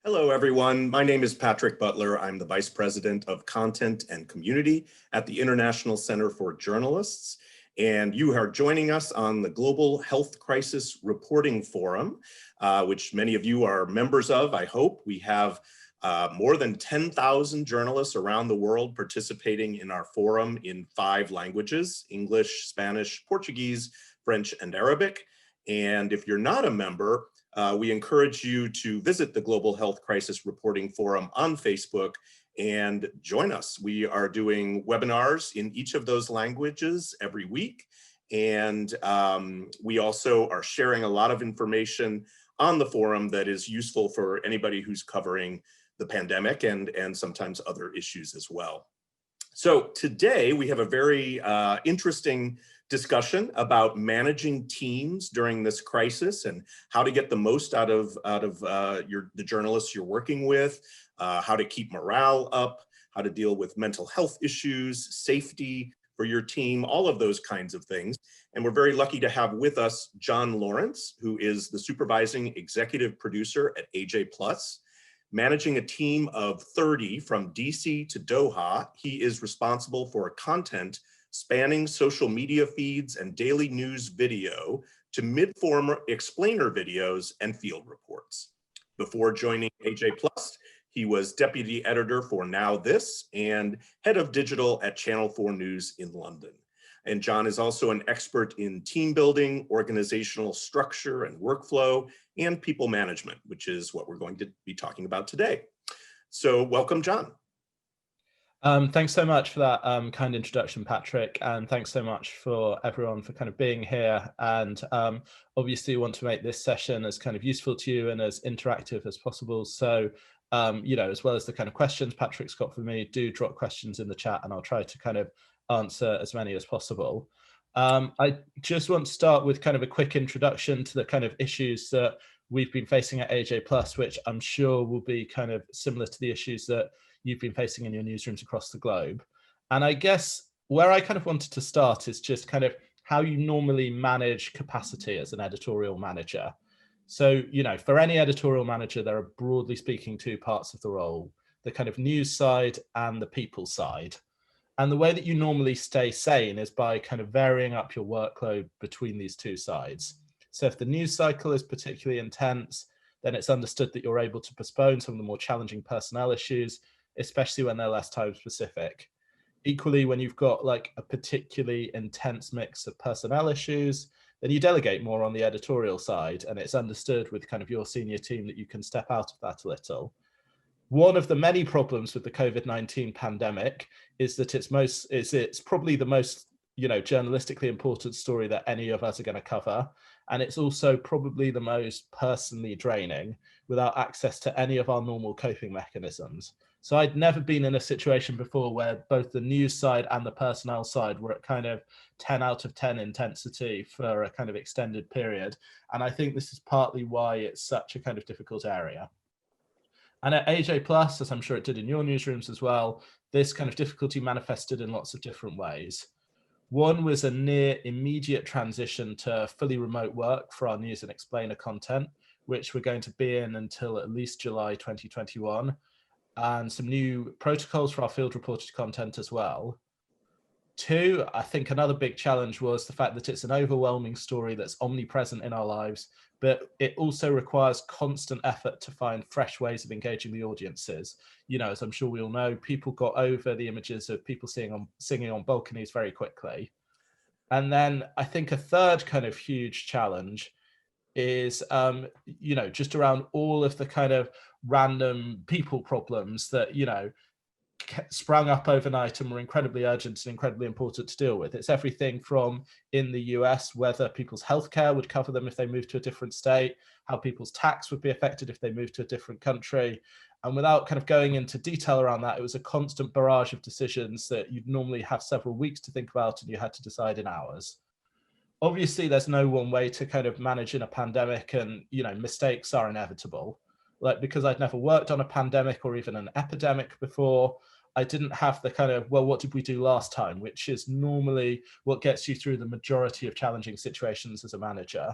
Hello, everyone. My name is Patrick Butler. I'm the Vice President of Content and Community at the International Center for Journalists. And you are joining us on the Global Health Crisis Reporting Forum, which many of you are members of, I hope. We have more than 10,000 journalists around the world participating in our forum in 5 languages: English, Spanish, Portuguese, French, and Arabic. And if you're not a member, we encourage you to visit the Global Health Crisis Reporting Forum on Facebook and join us. We are doing webinars in each of those languages every week. And we also are sharing a lot of information on the forum that is useful for anybody who's covering the pandemic and sometimes other issues as well. So today we have a very interesting discussion about managing teams during this crisis and how to get the most out of the journalists you're working with, how to keep morale up, how to deal with mental health issues, safety for your team, all of those kinds of things. And we're very lucky to have with us John Laurence, who is the supervising executive producer at AJ Plus. Managing a team of 30 from DC to Doha, he is responsible for content spanning social media feeds and daily news video to mid-form explainer videos and field reports. Before joining AJ Plus, he was deputy editor for Now This and head of digital at Channel 4 News in London. And John is also an expert in team building, organizational structure and workflow, and people management, which is what we're going to be talking about today. So welcome, John. Thanks so much for that kind introduction, Patrick, and thanks so much for everyone for kind of being here. And obviously want to make this session as kind of useful to you and as interactive as possible. So, as well as the kind of questions Patrick's got for me, do drop questions in the chat and I'll try to kind of answer as many as possible. I just want to start with kind of a quick introduction to the kind of issues that we've been facing at AJ Plus, which I'm sure will be kind of similar to the issues that you've been facing in your newsrooms across the globe. And I guess where I kind of wanted to start is just kind of how you normally manage capacity as an editorial manager. So, for any editorial manager, there are broadly speaking 2 parts of the role: the kind of news side and the people side. And the way that you normally stay sane is by kind of varying up your workload between these 2 sides. So if the news cycle is particularly intense, then it's understood that you're able to postpone some of the more challenging personnel issues, especially when they're less time specific. Equally, when you've got like a particularly intense mix of personnel issues, then you delegate more on the editorial side, and it's understood with kind of your senior team that you can step out of that a little. One of the many problems with the COVID-19 pandemic is that it's probably the most, journalistically important story that any of us are going to cover. And it's also probably the most personally draining without access to any of our normal coping mechanisms. So I'd never been in a situation before where both the news side and the personnel side were at kind of 10 out of 10 intensity for a kind of extended period. And I think this is partly why it's such a kind of difficult area. And at AJ Plus, as I'm sure it did in your newsrooms as well, this kind of difficulty manifested in lots of different ways. One was a near immediate transition to fully remote work for our news and explainer content, which we're going to be in until at least July 2021, and some new protocols for our field reported content as well. 2, I think another big challenge was the fact that it's an overwhelming story that's omnipresent in our lives, but it also requires constant effort to find fresh ways of engaging the audiences. As I'm sure we all know, people got over the images of people singing on balconies very quickly. And then I think a third kind of huge challenge is, just around all of the kind of random people problems that, sprung up overnight and were incredibly urgent and incredibly important to deal with. It's everything from, in the US, whether people's healthcare would cover them if they moved to a different state, how people's tax would be affected if they moved to a different country. And without kind of going into detail around that, it was a constant barrage of decisions that you'd normally have several weeks to think about and you had to decide in hours. Obviously, there's no one way to kind of manage in a pandemic, and, mistakes are inevitable. Like, because I'd never worked on a pandemic or even an epidemic before, I didn't have the kind of, well, what did we do last time, which is normally what gets you through the majority of challenging situations as a manager.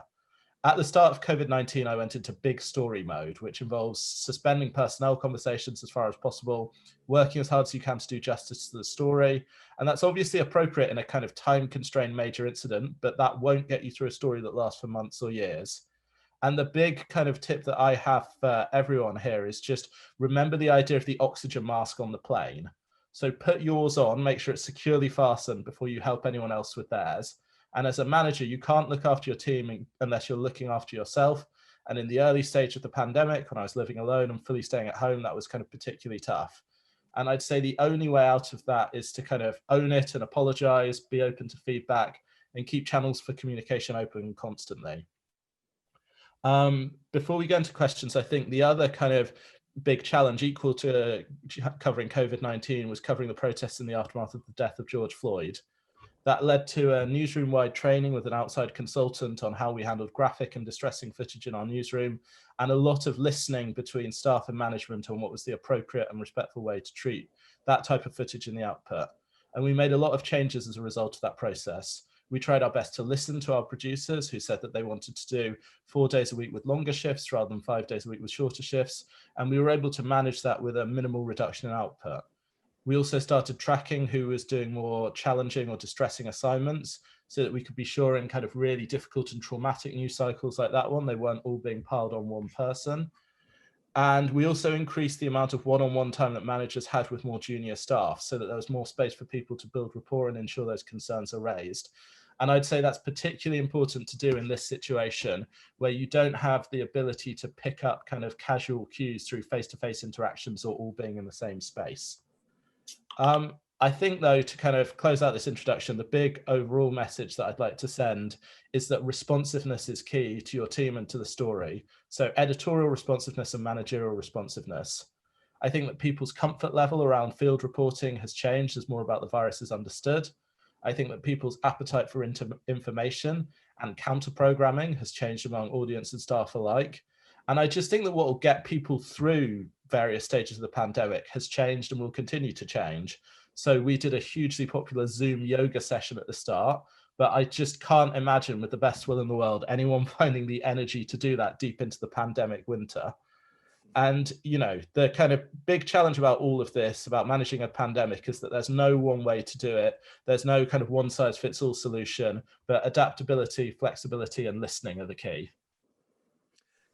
At the start of COVID-19, I went into big story mode, which involves suspending personnel conversations as far as possible, working as hard as you can to do justice to the story. And that's obviously appropriate in a kind of time-constrained major incident, but that won't get you through a story that lasts for months or years. And the big kind of tip that I have for everyone here is just remember the idea of the oxygen mask on the plane. So put yours on, make sure it's securely fastened before you help anyone else with theirs. And as a manager, you can't look after your team unless you're looking after yourself. And in the early stage of the pandemic, when I was living alone and fully staying at home, that was kind of particularly tough. And I'd say the only way out of that is to kind of own it and apologize, be open to feedback, and keep channels for communication open constantly. Before we go into questions, I think the other kind of big challenge equal to covering COVID-19 was covering the protests in the aftermath of the death of George Floyd. That led to a newsroom-wide training with an outside consultant on how we handled graphic and distressing footage in our newsroom, and a lot of listening between staff and management on what was the appropriate and respectful way to treat that type of footage in the output. And we made a lot of changes as a result of that process. We tried our best to listen to our producers who said that they wanted to do 4 days a week with longer shifts rather than 5 days a week with shorter shifts. And we were able to manage that with a minimal reduction in output. We also started tracking who was doing more challenging or distressing assignments so that we could be sure in kind of really difficult and traumatic news cycles like that one, they weren't all being piled on one person. And we also increased the amount of one-on-one time that managers had with more junior staff so that there was more space for people to build rapport and ensure those concerns are raised. And I'd say that's particularly important to do in this situation where you don't have the ability to pick up kind of casual cues through face-to-face interactions or all being in the same space. I think, though, to kind of close out this introduction, the big overall message that I'd like to send is that responsiveness is key to your team and to the story. So editorial responsiveness and managerial responsiveness. I think that people's comfort level around field reporting has changed as more about the virus is understood. I think that people's appetite for information and counter-programming has changed among audience and staff alike. And I just think that what will get people through various stages of the pandemic has changed and will continue to change. So we did a hugely popular Zoom yoga session at the start, but I just can't imagine, with the best will in the world, anyone finding the energy to do that deep into the pandemic winter. And, you know, the kind of big challenge about all of this, about managing a pandemic, is that there's no one way to do it. There's no kind of one size fits all solution, but adaptability, flexibility, and listening are the key.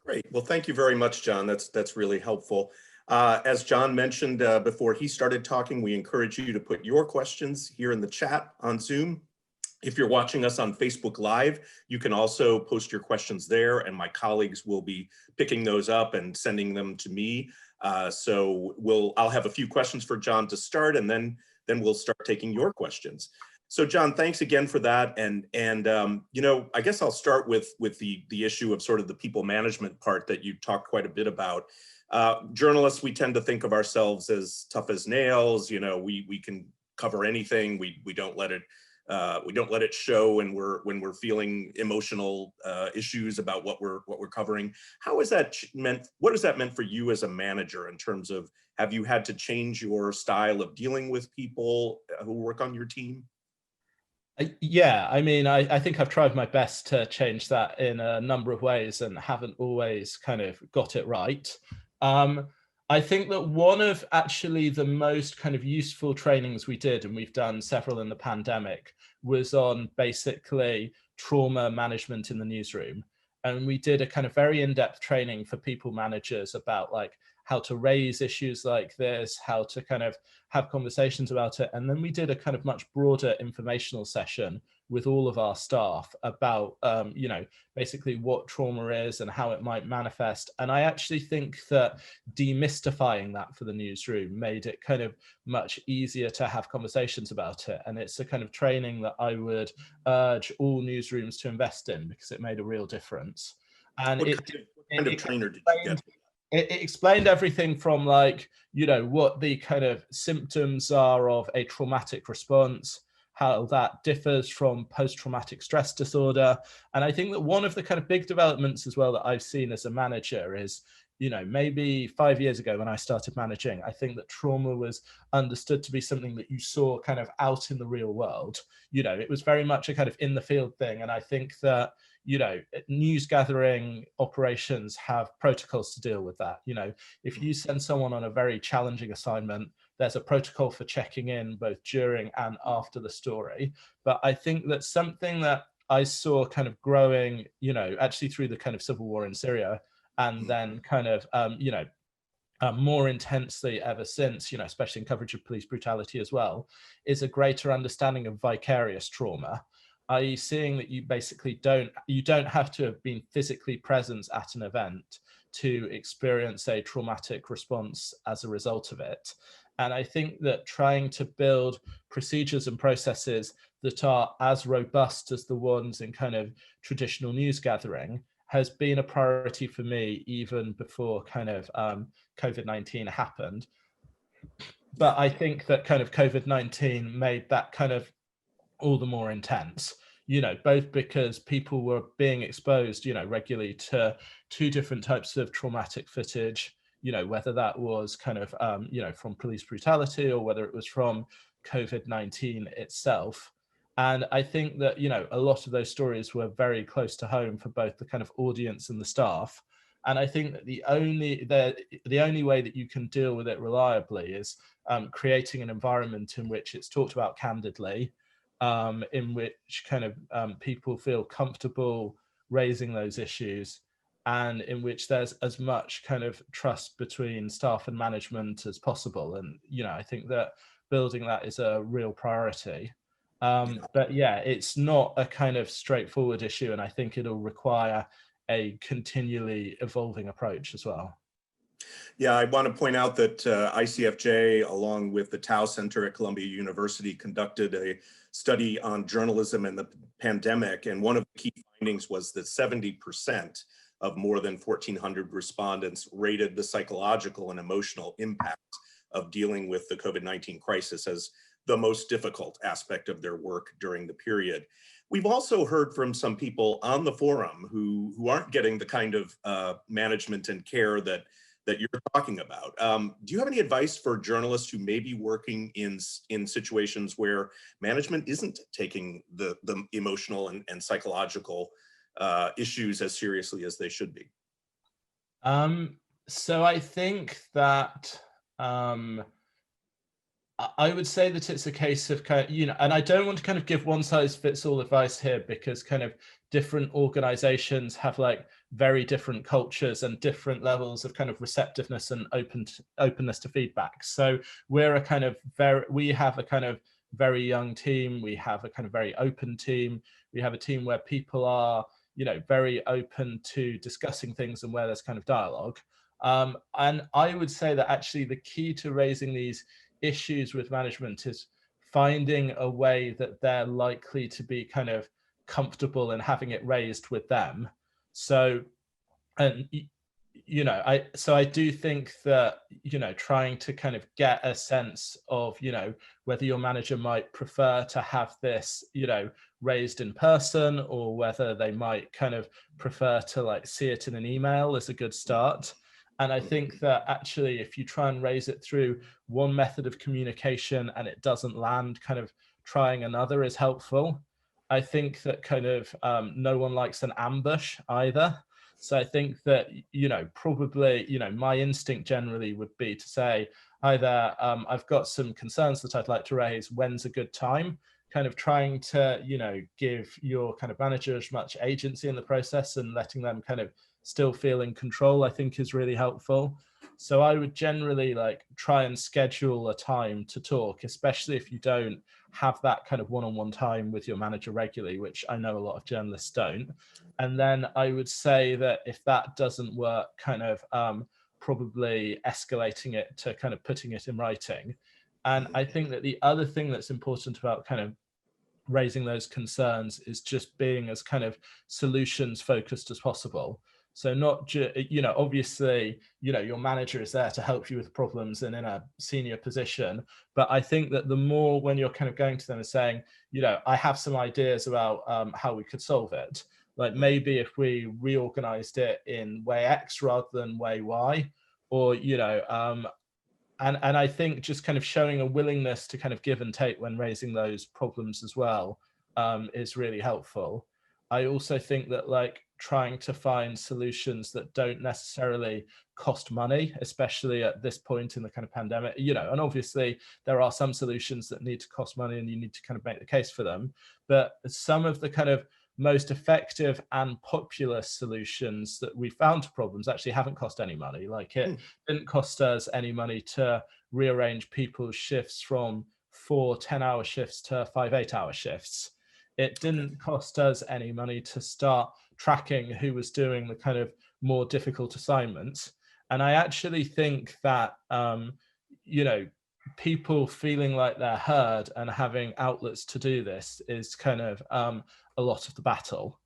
Great. Well, thank you very much, John. That's really helpful. As John mentioned before he started talking, we encourage you to put your questions here in the chat on Zoom. If you're watching us on Facebook Live, you can also post your questions there, and my colleagues will be picking those up and sending them to me. So I'll have a few questions for John to start, and then we'll start taking your questions. So John, thanks again for that. And you know, I guess I'll start with the issue of sort of the people management part that you talked quite a bit about. Journalists, we tend to think of ourselves as tough as nails. You know, we can cover anything. We don't let it show when we're feeling emotional issues about what we're covering. How is that meant? What has that meant for you as a manager in terms of, have you had to change your style of dealing with people who work on your team? Yeah, I mean, I think I've tried my best to change that in a number of ways and haven't always kind of got it right. I think that one of actually the most kind of useful trainings we did, and we've done several in the pandemic, was on basically trauma management in the newsroom. And we did a kind of very in-depth training for people managers about like how to raise issues like this, how to kind of have conversations about it. And then we did a kind of much broader informational session with all of our staff about, you know, basically what trauma is and how it might manifest. And I actually think that demystifying that for the newsroom made it kind of much easier to have conversations about it. And it's a kind of training that I would urge all newsrooms to invest in because it made a real difference. And What kind of trainer did you get? It explained everything from like, you know, what the kind of symptoms are of a traumatic response, how that differs from post-traumatic stress disorder. And I think that one of the kind of big developments as well that I've seen as a manager is, maybe 5 years ago when I started managing, I think that trauma was understood to be something that you saw kind of out in the real world. It was very much a kind of in the field thing. And I think that, news gathering operations have protocols to deal with that. If you send someone on a very challenging assignment, there's a protocol for checking in both during and after the story. But I think that something that I saw kind of growing, actually through the kind of civil war in Syria, and then kind of, more intensely ever since, especially in coverage of police brutality as well, is a greater understanding of vicarious trauma, i.e. seeing that you basically don't have to have been physically present at an event to experience a traumatic response as a result of it. And I think that trying to build procedures and processes that are as robust as the ones in kind of traditional news gathering has been a priority for me even before kind of COVID-19 happened. But I think that kind of COVID-19 made that kind of all the more intense, both because people were being exposed, regularly to two different types of traumatic footage, whether that was kind of, from police brutality or whether it was from COVID-19 itself. And I think that, a lot of those stories were very close to home for both the kind of audience and the staff. And I think that the only way that you can deal with it reliably is creating an environment in which it's talked about candidly, in which kind of people feel comfortable raising those issues, and in which there's as much kind of trust between staff and management as possible. And, I think that building that is a real priority. But yeah, it's not a kind of straightforward issue, and I think it'll require a continually evolving approach as well. Yeah, I want to point out that ICFJ, along with the Tao Center at Columbia University, conducted a study on journalism and the pandemic. And one of the key findings was that 70% of more than 1,400 respondents rated the psychological and emotional impact of dealing with the COVID-19 crisis as the most difficult aspect of their work during the period. We've also heard from some people on the forum who aren't getting the kind of management and care that you're talking about. Do you have any advice for journalists who may be working in situations where management isn't taking the emotional and psychological issues as seriously as they should be? So I think that I would say that it's a case of kind of, and I don't want to kind of give one size fits all advice here, because kind of different organizations have like very different cultures and different levels of kind of receptiveness and openness to feedback. So we have a kind of very young team. We have a kind of very open team. We have a team where people are, very open to discussing things and where there's kind of dialogue. And I would say that actually the key to raising these issues with management is finding a way that they're likely to be kind of comfortable in having it raised with them. So, and I do think that, trying to kind of get a sense of, whether your manager might prefer to have this, raised in person, or whether they might kind of prefer to like see it in an email is a good start. And I think that actually, if you try and raise it through one method of communication and it doesn't land, kind of trying another is helpful. I think that kind of no one likes an ambush either. So I think that, probably, my instinct generally would be to say either I've got some concerns that I'd like to raise, when's a good time? Kind of trying to, give your kind of manager as much agency in the process and letting them kind of still feel in control, I think is really helpful. So I would generally like try and schedule a time to talk, especially if you don't have that kind of one-on-one time with your manager regularly, which I know a lot of journalists don't. And then I would say that if that doesn't work, kind of probably escalating it to kind of putting it in writing. And I think that the other thing that's important about kind of raising those concerns is just being as kind of solutions focused as possible. So not just, obviously, your manager is there to help you with problems and in a senior position. But I think that the more when you're kind of going to them and saying, I have some ideas about how we could solve it, Like maybe if we reorganized it in way X rather than way Y, or, and I think just kind of showing a willingness to kind of give and take when raising those problems as well is really helpful. I also think that like trying to find solutions that don't necessarily cost money, especially at this point in the kind of pandemic, and obviously there are some solutions that need to cost money and you need to kind of make the case for them. But some of the kind of most effective and popular solutions that we found to problems actually haven't cost any money. Like it didn't cost us any money to rearrange people's shifts from 4 10-hour shifts to 5 8-hour shifts. It didn't cost us any money to start tracking who was doing the kind of more difficult assignments. And I actually think that, people feeling like they're heard and having outlets to do this is kind of a lot of the battle.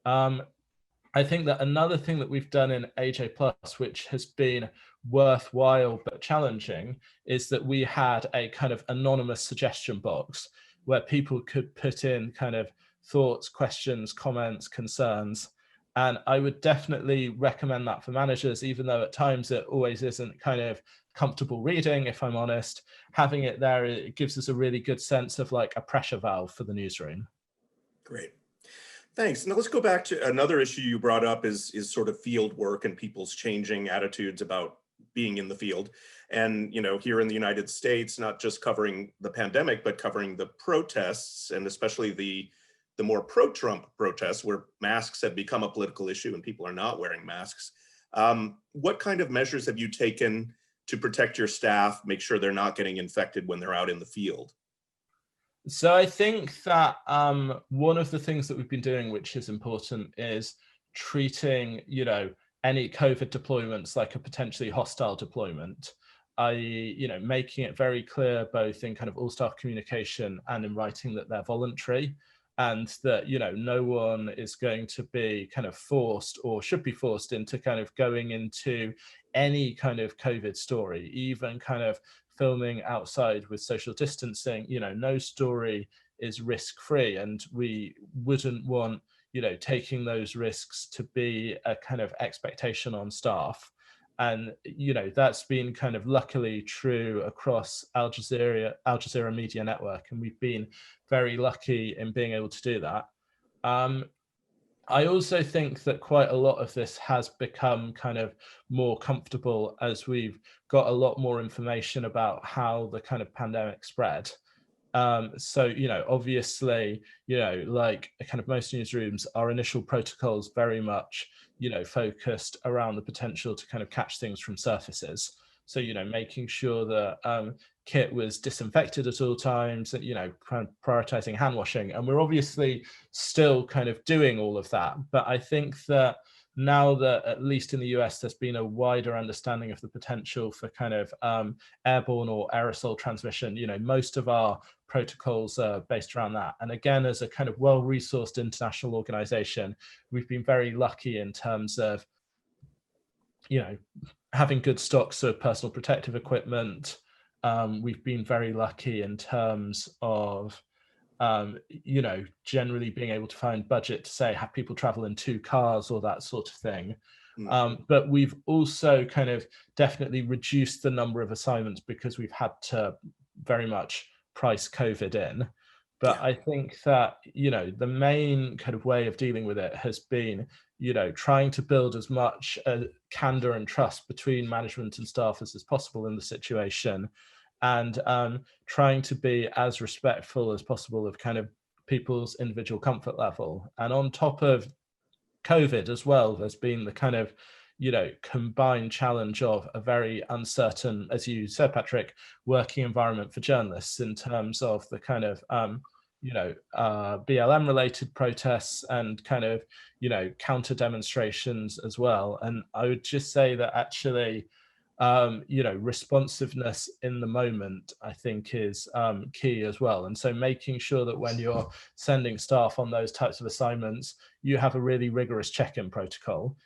I think that another thing that we've done in AJ Plus, which has been worthwhile but challenging, is that we had a kind of anonymous suggestion box where people could put in kind of thoughts, questions, comments, concerns. And I would definitely recommend that for managers, even though at times it always isn't kind of comfortable reading, if I'm honest. Having it there, it gives us a really good sense of like a pressure valve for the newsroom. Great. Thanks. Now let's go back to another issue you brought up is sort of field work and people's changing attitudes about being in the field. And, here in the United States, not just covering the pandemic, but covering the protests, and especially the more pro-Trump protests where masks have become a political issue and people are not wearing masks. What kind of measures have you taken to protect your staff, make sure they're not getting infected when they're out in the field? So I think that one of the things that we've been doing, which is important, is treating, any COVID deployments like a potentially hostile deployment, i.e., making it very clear both in kind of all staff communication and in writing that they're voluntary, and that, no one is going to be kind of forced or should be forced into kind of going into any kind of COVID story, even kind of filming outside with social distancing. No story is risk-free, and we wouldn't want, taking those risks to be a kind of expectation on staff. And, that's been kind of luckily true across Al Jazeera Media Network. And we've been very lucky in being able to do that. I also think that quite a lot of this has become kind of more comfortable as we've got a lot more information about how the kind of pandemic spread. So, obviously, like kind of most newsrooms, our initial protocols very much, focused around the potential to kind of catch things from surfaces. So, making sure that kit was disinfected at all times, kind of prioritizing hand washing. And we're obviously still kind of doing all of that. But I think that now that at least in the US, there's been a wider understanding of the potential for kind of airborne or aerosol transmission, most of our protocols are based around that. And again, as a kind of well-resourced international organization, we've been very lucky in terms of, having good stocks of personal protective equipment. We've been very lucky in terms of, generally being able to find budget to say have people travel in 2 cars or that sort of thing. But we've also kind of definitely reduced the number of assignments because we've had to very much price COVID in. But I think that, the main kind of way of dealing with it has been, trying to build as much candor and trust between management and staff as is possible in the situation, and trying to be as respectful as possible of kind of people's individual comfort level. And on top of COVID as well, there's been the kind of, combined challenge of a very uncertain, as you said, Patrick, working environment for journalists in terms of the kind of, BLM related protests and kind of, counter demonstrations as well. And I would just say that actually, responsiveness in the moment, I think, is key as well. And so making sure that when you're sending staff on those types of assignments, you have a really rigorous check-in protocol.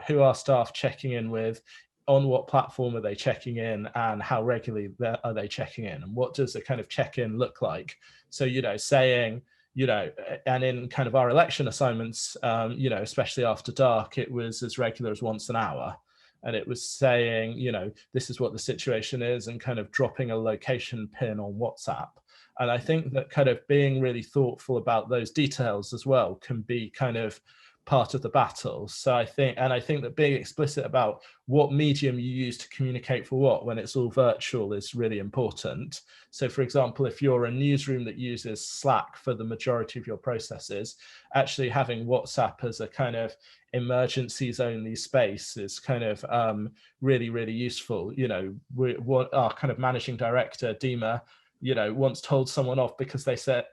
Who are staff checking in with, on what platform are they checking in, and how regularly are they checking in, and what does a kind of check-in look like? So, saying, and in kind of our election assignments, especially after dark, it was as regular as once an hour. And it was saying, this is what the situation is, and kind of dropping a location pin on WhatsApp. And I think that kind of being really thoughtful about those details as well can be kind of part of the battle. So I think that being explicit about what medium you use to communicate for what when it's all virtual is really important. So for example, if you're a newsroom that uses Slack for the majority of your processes, actually having WhatsApp as a kind of emergencies only space is kind of really, really useful. Our kind of managing director, Dima, once told someone off because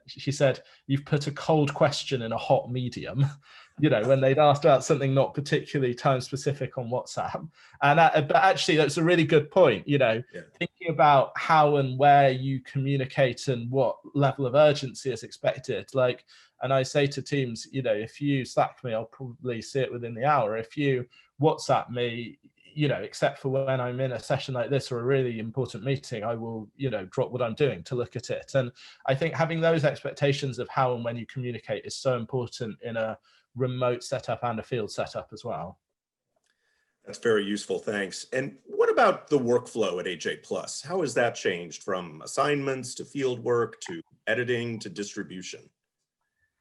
she said, "You've put a cold question in a hot medium," when they'd asked about something not particularly time specific on WhatsApp. And but actually, that's a really good point. Thinking about how and where you communicate and what level of urgency is expected. And I say to teams, if you Slack me, I'll probably see it within the hour. If you WhatsApp me, except for when I'm in a session like this or a really important meeting, I will, drop what I'm doing to look at it. And I think having those expectations of how and when you communicate is so important in a remote setup and a field setup as well. That's very useful, thanks. And what about the workflow at AJ Plus? How has that changed from assignments to field work to editing to distribution?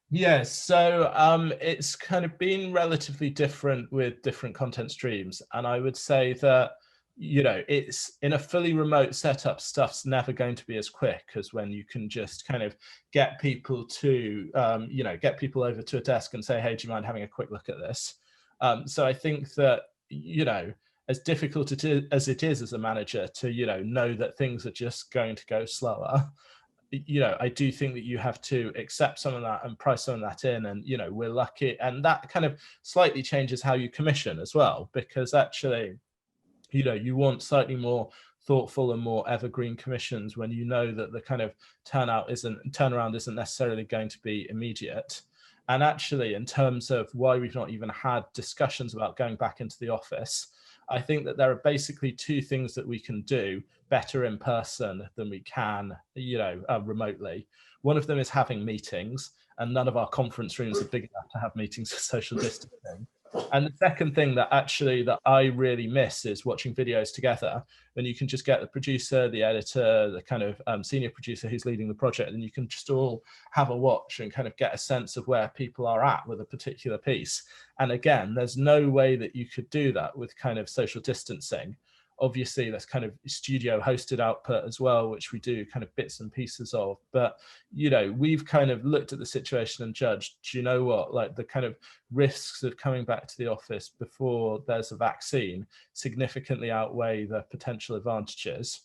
Yes, so it's kind of been relatively different with different content streams. And I would say that, it's in a fully remote setup, stuff's never going to be as quick as when you can just kind of get people to, get people over to a desk and say, hey, do you mind having a quick look at this? So I think that, as difficult as it is as a manager to, know that things are just going to go slower, I do think that you have to accept some of that and price some of that in. And, we're lucky. And that kind of slightly changes how you commission as well, because actually, you want slightly more thoughtful and more evergreen commissions when you know that the kind of turnaround isn't necessarily going to be immediate. And actually, in terms of why we've not even had discussions about going back into the office, I think that there are basically two things that we can do better in person than we can, remotely. One of them is having meetings, and none of our conference rooms are big enough to have meetings for social distancing. And the second thing that I really miss is watching videos together. And you can just get the producer, the editor, the kind of senior producer who's leading the project, and you can just all have a watch and kind of get a sense of where people are at with a particular piece. And again, there's no way that you could do that with kind of social distancing. Obviously, that's kind of studio hosted output as well, which we do kind of bits and pieces of. But, we've kind of looked at the situation and judged, do you know what, like the kind of risks of coming back to the office before there's a vaccine significantly outweigh the potential advantages.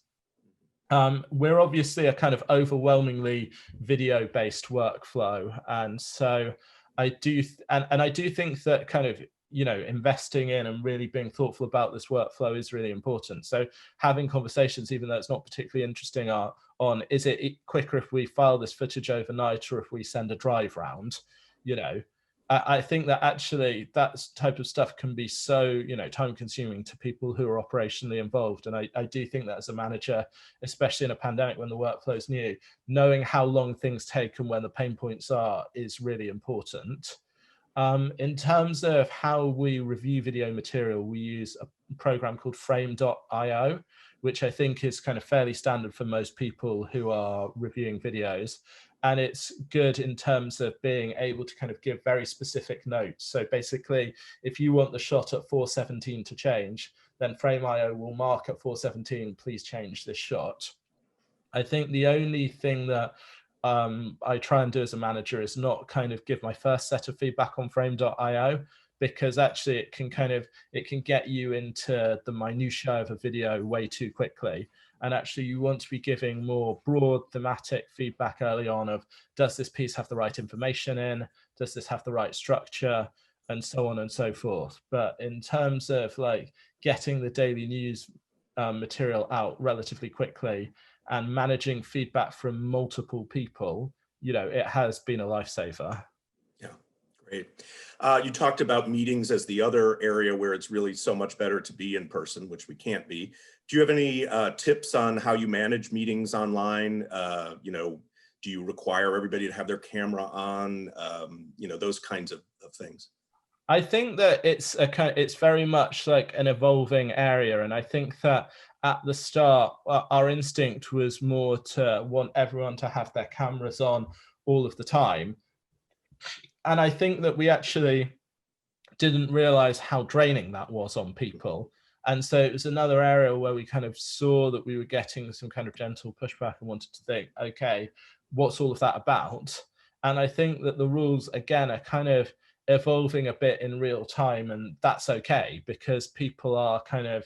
We're obviously a kind of overwhelmingly video-based workflow. And so I do think that kind of, investing in and really being thoughtful about this workflow is really important. So having conversations, even though it's not particularly interesting, are on, is it quicker if we file this footage overnight or if we send a drive round? I think that actually that type of stuff can be so, time consuming to people who are operationally involved. And I do think that as a manager, especially in a pandemic when the workflow is new, knowing how long things take and when the pain points are is really important. In terms of how we review video material, we use a program called frame.io, which I think is kind of fairly standard for most people who are reviewing videos. And it's good in terms of being able to kind of give very specific notes. So basically, if you want the shot at 4:17 to change, then frame.io will mark at 4:17, please change this shot. I think the only thing that I try and do as a manager is not kind of give my first set of feedback on frame.io, because actually it can get you into the minutiae of a video way too quickly. And actually you want to be giving more broad thematic feedback early on of, does this piece have the right information in? Does this have the right structure? And so on and so forth. But in terms of like getting the daily news material out relatively quickly and managing feedback from multiple people, it has been a lifesaver. Yeah, great. You talked about meetings as the other area where it's really so much better to be in person, which we can't be. Do you have any tips on how you manage meetings online? Do you require everybody to have their camera on? Those kinds of things. I think that it's very much like an evolving area, and I think that at the start, our instinct was more to want everyone to have their cameras on all of the time, and I think that we actually didn't realize how draining that was on people. And so it was another area where we kind of saw that we were getting some kind of gentle pushback and wanted to think, okay, what's all of that about? And I think that the rules, again, are kind of evolving a bit in real time, and that's okay because people are kind of,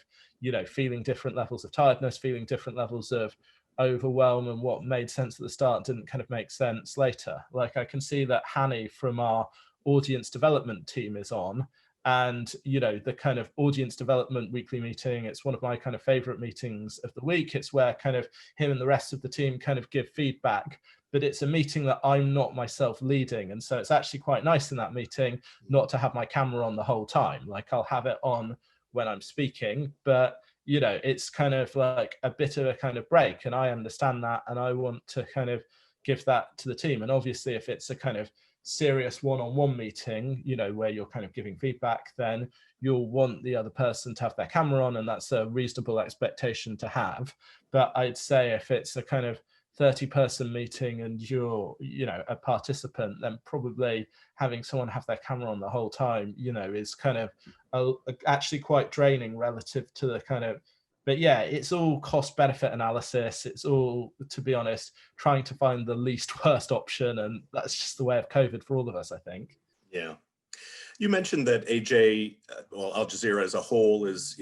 feeling different levels of tiredness, feeling different levels of overwhelm, and what made sense at the start didn't kind of make sense later. Like I can see that Hanny from our audience development team is on, and the kind of audience development weekly meeting, it's one of my kind of favorite meetings of the week. It's where kind of him and the rest of the team kind of give feedback, but it's a meeting that I'm not myself leading, and so it's actually quite nice in that meeting not to have my camera on the whole time. Like I'll have it on when I'm speaking, but it's kind of like a bit of a kind of break, and I understand that, and I want to kind of give that to the team. And obviously if it's a kind of serious one-on-one meeting, where you're kind of giving feedback, then you'll want the other person to have their camera on, and that's a reasonable expectation to have. But I'd say if it's a kind of 30-person meeting and you're a participant, then probably having someone have their camera on the whole time is kind of actually quite draining relative to the kind of, but yeah, it's all cost benefit analysis. It's all, to be honest, trying to find the least worst option. And that's just the way of COVID for all of us, I think. Yeah. You mentioned that AJ, Al Jazeera as a whole is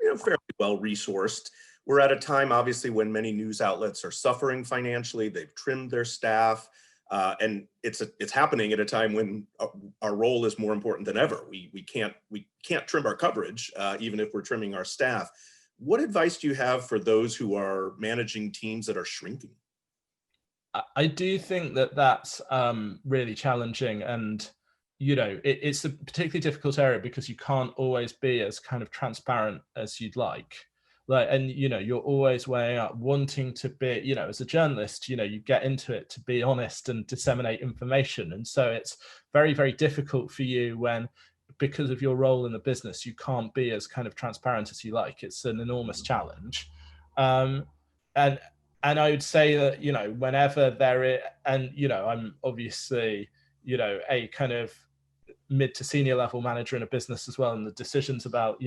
fairly well resourced. We're at a time, obviously, when many news outlets are suffering financially. They've trimmed their staff, and it's happening at a time when our role is more important than ever. We can't trim our coverage, even if we're trimming our staff. What advice do you have for those who are managing teams that are shrinking? I do think that that's really challenging, and it's a particularly difficult area because you can't always be as kind of transparent as you'd like. And you're always weighing up wanting to be, as a journalist, you get into it to be honest and disseminate information, and so it's very, very difficult for you when, because of your role in the business, you can't be as kind of transparent as you like. It's an enormous challenge. And and I would say that, whenever there is, and, I'm obviously, a kind of mid to senior level manager in a business as well, and the decisions about,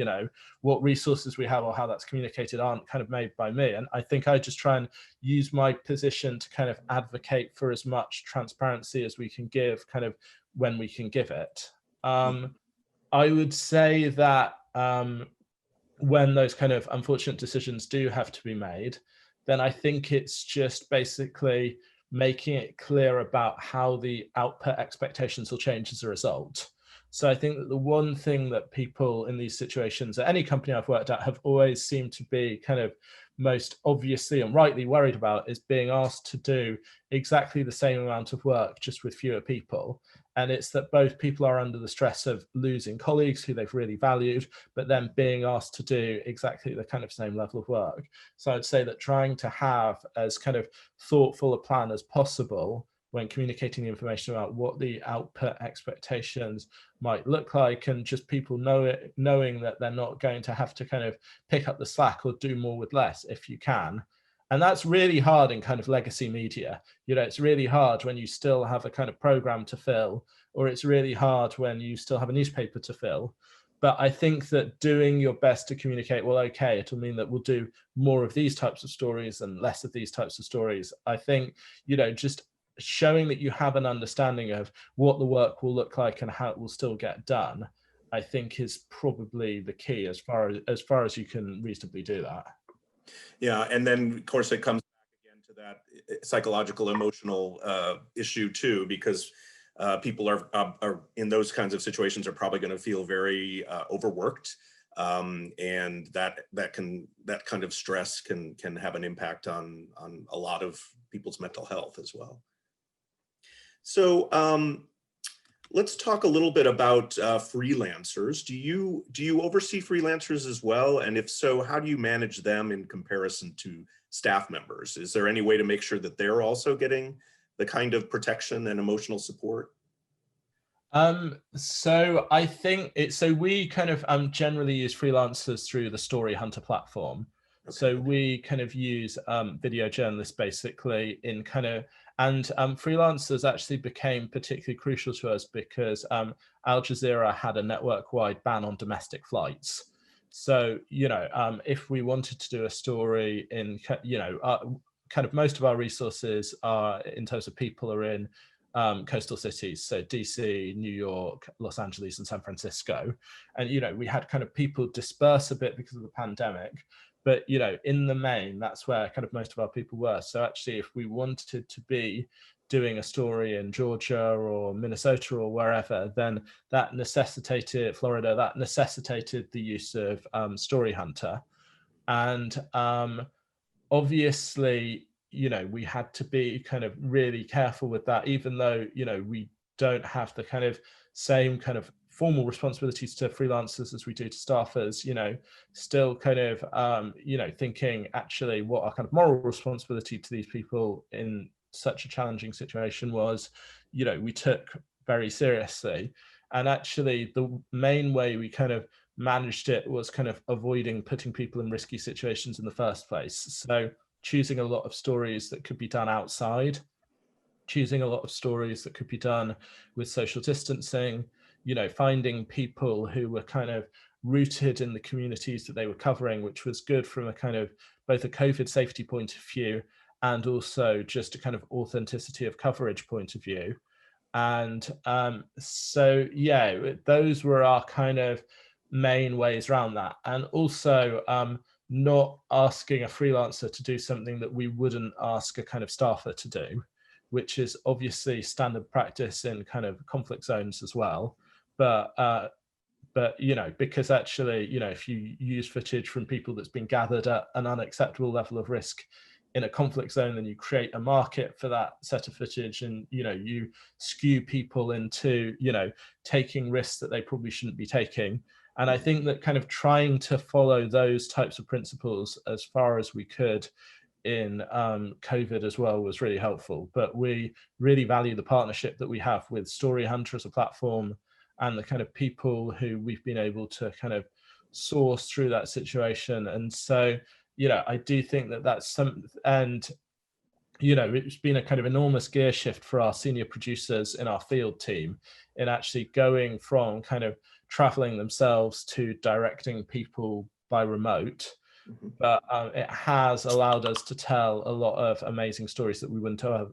what resources we have or how that's communicated aren't kind of made by me. And I think I just try and use my position to kind of advocate for as much transparency as we can give, kind of when we can give it. I would say that when those kind of unfortunate decisions do have to be made, then I think it's just basically making it clear about how the output expectations will change as a result. So I think that the one thing that people in these situations at any company I've worked at have always seemed to be kind of most obviously and rightly worried about is being asked to do exactly the same amount of work, just with fewer people. And it's that both people are under the stress of losing colleagues who they've really valued, but then being asked to do exactly the kind of same level of work. So I'd say that trying to have as kind of thoughtful a plan as possible when communicating the information about what the output expectations might look like, and just people knowing that they're not going to have to kind of pick up the slack or do more with less if you can. And that's really hard in kind of legacy media. It's really hard when you still have a kind of program to fill, or it's really hard when you still have a newspaper to fill. But I think that doing your best to communicate, well, okay, it'll mean that we'll do more of these types of stories and less of these types of stories. I think, just showing that you have an understanding of what the work will look like and how it will still get done, I think is probably the key as far as you can reasonably do that. Yeah, and then of course it comes back again to that psychological, emotional issue too, because people are in those kinds of situations are probably going to feel very overworked, and that kind of stress can have an impact on a lot of people's mental health as well. So let's talk a little bit about freelancers. Do you oversee freelancers as well? And if so, how do you manage them in comparison to staff members? Is there any way to make sure that they're also getting the kind of protection and emotional support? So I think so we kind of generally use freelancers through the Story Hunter platform. Okay. So we kind of use video journalists basically in kind of, and freelancers actually became particularly crucial to us because Al Jazeera had a network-wide ban on domestic flights. So, if we wanted to do a story in, kind of most of our resources are in terms of people are in coastal cities, so DC, New York, Los Angeles, and San Francisco. And, we had kind of people disperse a bit because of the pandemic, but, in the main, that's where kind of most of our people were. So actually, if we wanted to be doing a story in Georgia or Minnesota or wherever, then that necessitated, Florida, that necessitated the use of Story Hunter. And obviously, we had to be kind of really careful with that, even though, we don't have the kind of same kind of formal responsibilities to freelancers as we do to staffers, still kind of, thinking actually what our kind of moral responsibility to these people in such a challenging situation was, we took very seriously. And actually the main way we kind of managed it was kind of avoiding putting people in risky situations in the first place. So choosing a lot of stories that could be done outside, choosing a lot of stories that could be done with social distancing, finding people who were kind of rooted in the communities that they were covering, which was good from a kind of both a COVID safety point of view and also just a kind of authenticity of coverage point of view. And so, yeah, those were our kind of main ways around that. And also not asking a freelancer to do something that we wouldn't ask a kind of staffer to do, which is obviously standard practice in kind of conflict zones as well. But because actually, if you use footage from people that's been gathered at an unacceptable level of risk in a conflict zone, then you create a market for that set of footage, and you skew people into taking risks that they probably shouldn't be taking. And I think that kind of trying to follow those types of principles as far as we could in COVID as well was really helpful. But we really value the partnership that we have with Story Hunter as a platform and the kind of people who we've been able to kind of source through that situation. And so, I do think that that's some, and, it's been a kind of enormous gear shift for our senior producers in our field team in actually going from kind of traveling themselves to directing people by remote. But it has allowed us to tell a lot of amazing stories that we wouldn't have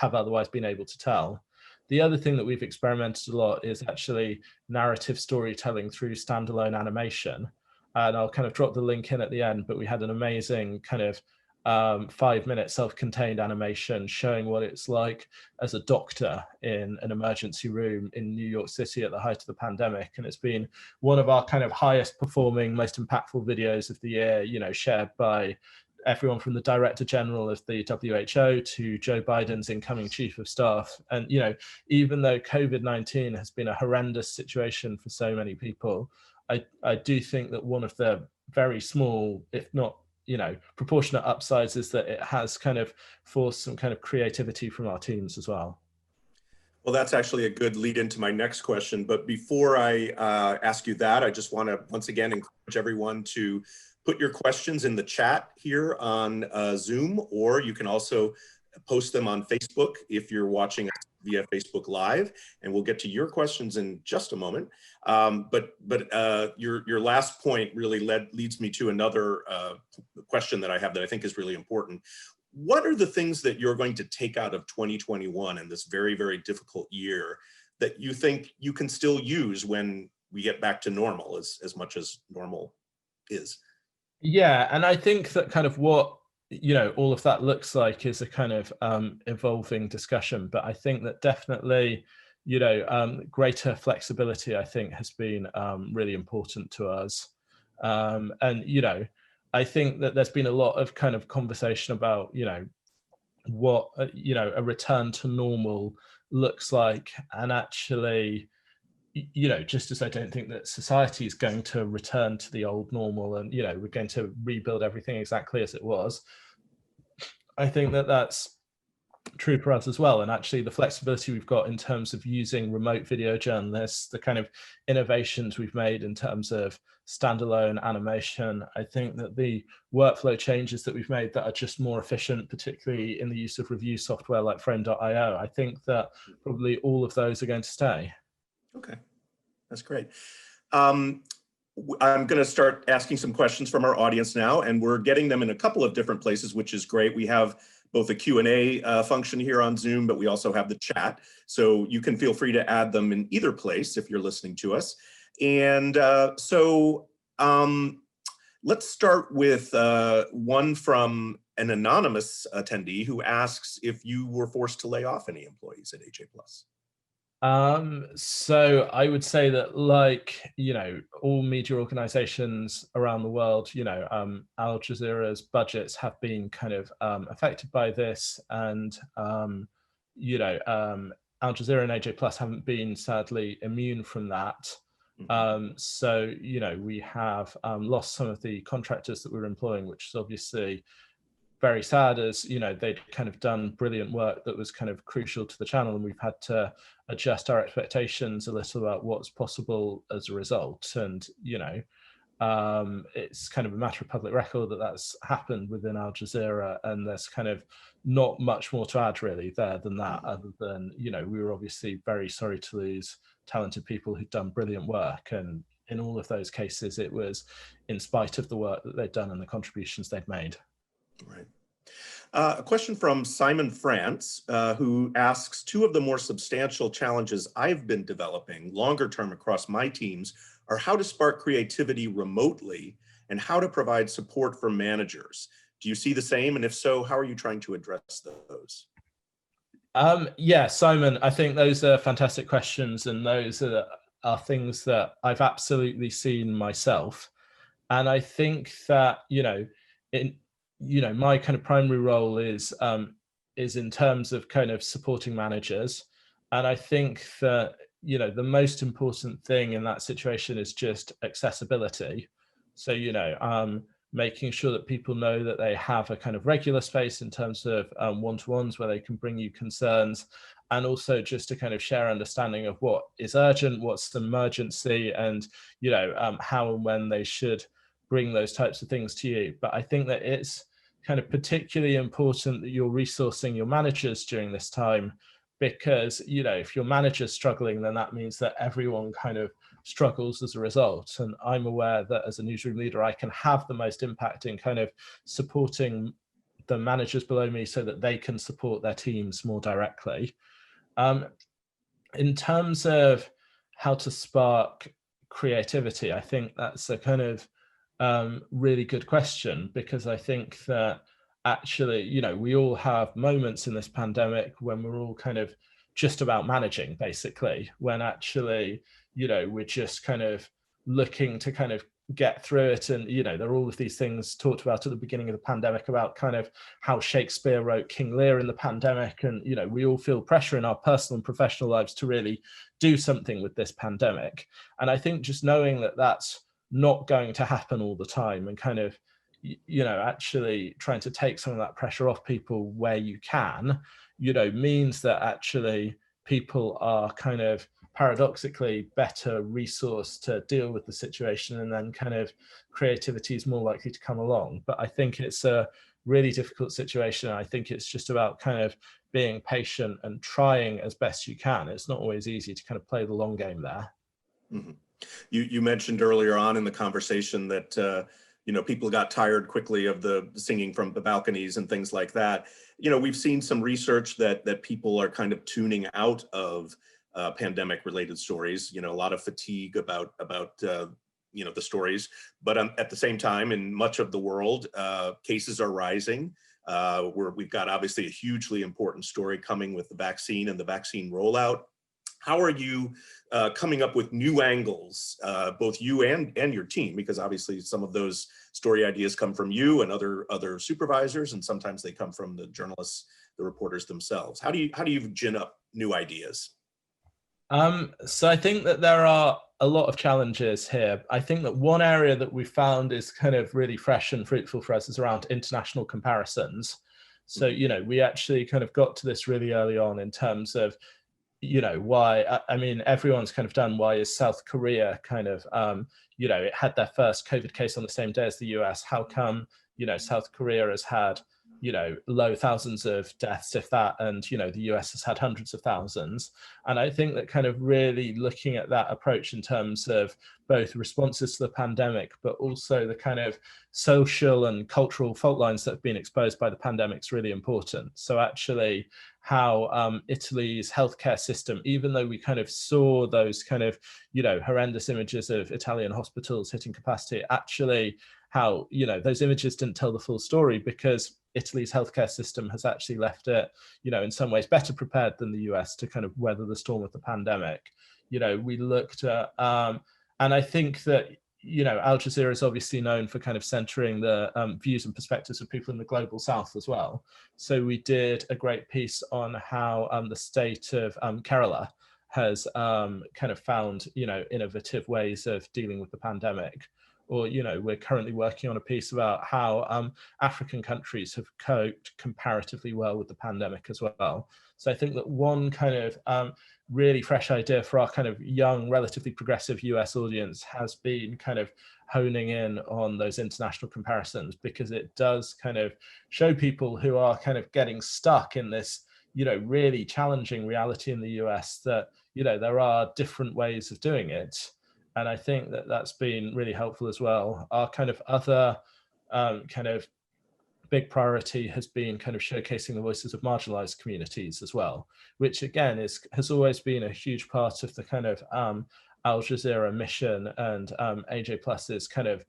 otherwise been able to tell. The other thing that we've experimented a lot is actually narrative storytelling through standalone animation. And I'll kind of drop the link in at the end, but we had an amazing kind of 5-minute self-contained animation showing what it's like as a doctor in an emergency room in New York City at the height of the pandemic. And it's been one of our kind of highest performing, most impactful videos of the year, shared by everyone from the Director General of the WHO to Joe Biden's incoming Chief of Staff. And, even though COVID-19 has been a horrendous situation for so many people, I do think that one of the very small, if not proportionate upsides is that it has kind of forced some kind of creativity from our teams as well. Well, that's actually a good lead into my next question. But before I ask you that, I just want to once again encourage everyone to put your questions in the chat here on Zoom, or you can also post them on Facebook if you're watching us via Facebook Live, and we'll get to your questions in just a moment. But your last point really leads me to another question that I have that I think is really important. What are the things that you're going to take out of 2021 and this very, very difficult year that you think you can still use when we get back to normal, as much as normal is? Yeah, and I think that kind of what all of that looks like is a kind of evolving discussion, but I think that definitely greater flexibility I think has been really important to us. And I think that there's been a lot of kind of conversation about what a return to normal looks like, and actually just as I don't think that society is going to return to the old normal and, we're going to rebuild everything exactly as it was, I think that that's true for us as well. And actually the flexibility we've got in terms of using remote video journalists, the kind of innovations we've made in terms of standalone animation, I think that the workflow changes that we've made that are just more efficient, particularly in the use of review software like frame.io, I think that probably all of those are going to stay. Okay, that's great. I'm going to start asking some questions from our audience now, and we're getting them in a couple of different places, which is great. We have both a Q&A function here on Zoom, but we also have the chat. So you can feel free to add them in either place if you're listening to us. And let's start with one from an anonymous attendee who asks if you were forced to lay off any employees at AJ+. So I would say that, like, all media organizations around the world, Al Jazeera's budgets have been kind of affected by this, and Al Jazeera and AJ+ haven't been sadly immune from that. So we have lost some of the contractors that we were employing, which is obviously very sad, as they'd kind of done brilliant work that was kind of crucial to the channel, and we've had to adjust our expectations a little about what's possible as a result. And it's kind of a matter of public record that that's happened within Al Jazeera, and there's kind of not much more to add really there than that, other than we were obviously very sorry to lose talented people who'd done brilliant work, and in all of those cases it was in spite of the work that they'd done and the contributions they'd made. Right. A question from Simon France, who asks, two of the more substantial challenges I've been developing longer term across my teams are how to spark creativity remotely and how to provide support for managers. Do you see the same? And if so, how are you trying to address those? Yeah, Simon, I think those are fantastic questions, and those are things that I've absolutely seen myself. And I think that, my kind of primary role is in terms of kind of supporting managers. And I think that, the most important thing in that situation is just accessibility. So, making sure that people know that they have a kind of regular space in terms of one-to-ones where they can bring you concerns, and also just to kind of share understanding of what is urgent, what's an emergency, and, how and when they should bring those types of things to you. But I think that it's kind of particularly important that you're resourcing your managers during this time, because, if your manager's struggling, then that means that everyone kind of struggles as a result. And I'm aware that as a newsroom leader, I can have the most impact in kind of supporting the managers below me so that they can support their teams more directly. In terms of how to spark creativity, I think that's a kind of really good question, because I think that actually, we all have moments in this pandemic when we're all kind of just about managing, basically, when actually, we're just kind of looking to kind of get through it. And, there are all of these things talked about at the beginning of the pandemic about kind of how Shakespeare wrote King Lear in the pandemic. And, we all feel pressure in our personal and professional lives to really do something with this pandemic. And I think just knowing that that's not going to happen all the time, and kind of, actually trying to take some of that pressure off people where you can, means that actually people are kind of paradoxically better resourced to deal with the situation, and then kind of creativity is more likely to come along. But I think it's a really difficult situation. I think it's just about kind of being patient and trying as best you can. It's not always easy to kind of play the long game there. Mm-hmm. You mentioned earlier on in the conversation that people got tired quickly of the singing from the balconies and things like that. We've seen some research that people are kind of tuning out of pandemic related stories, a lot of fatigue about the stories. But at the same time, in much of the world, cases are rising. We've got obviously a hugely important story coming with the vaccine and the vaccine rollout. How are you coming up with new angles, both you and your team? Because obviously some of those story ideas come from you and other supervisors, and sometimes they come from the journalists, the reporters themselves. How do you gin up new ideas? So I think that there are a lot of challenges here. I think that one area that we found is kind of really fresh and fruitful for us is around international comparisons. So, you know, we actually kind of got to this really early on in terms of, you know, why, I mean, everyone's kind of done, why is South Korea kind of, you know, it had their first COVID case on the same day as the US. How come, you know, South Korea has had, you know, low thousands of deaths, if that, and, you know, the US has had hundreds of thousands. And I think that kind of really looking at that approach in terms of both responses to the pandemic, but also the kind of social and cultural fault lines that have been exposed by the pandemic is really important. So actually how Italy's healthcare system, even though we kind of saw those kind of, you know, horrendous images of Italian hospitals hitting capacity, actually how, you know, those images didn't tell the full story, because Italy's healthcare system has actually left it, you know, in some ways better prepared than the US to kind of weather the storm of the pandemic. You know, we looked at, and I think that, you know, Al Jazeera is obviously known for kind of centering the views and perspectives of people in the global south as well. So we did a great piece on how the state of Kerala has kind of found, you know, innovative ways of dealing with the pandemic. Or, you know, we're currently working on a piece about how African countries have coped comparatively well with the pandemic as well. So I think that one kind of really fresh idea for our kind of young, relatively progressive US audience has been kind of honing in on those international comparisons, because it does kind of show people who are kind of getting stuck in this, you know, really challenging reality in the US that, you know, there are different ways of doing it. And I think that that's been really helpful as well. Our kind of other kind of big priority has been kind of showcasing the voices of marginalized communities as well, which again has always been a huge part of the kind of Al Jazeera mission, and AJ Plus is kind of,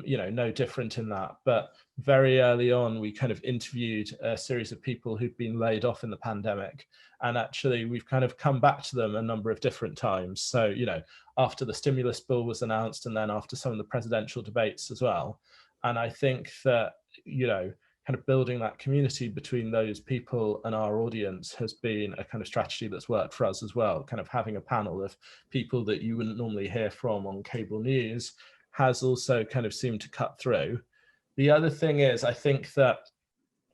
you know, no different in that. But very early on, we kind of interviewed a series of people who'd been laid off in the pandemic. And actually, we've kind of come back to them a number of different times. So, you know, after the stimulus bill was announced, and then after some of the presidential debates as well. And I think that, you know, kind of building that community between those people and our audience has been a kind of strategy that's worked for us as well. Kind of having a panel of people that you wouldn't normally hear from on cable news has also kind of seemed to cut through. The other thing is, I think that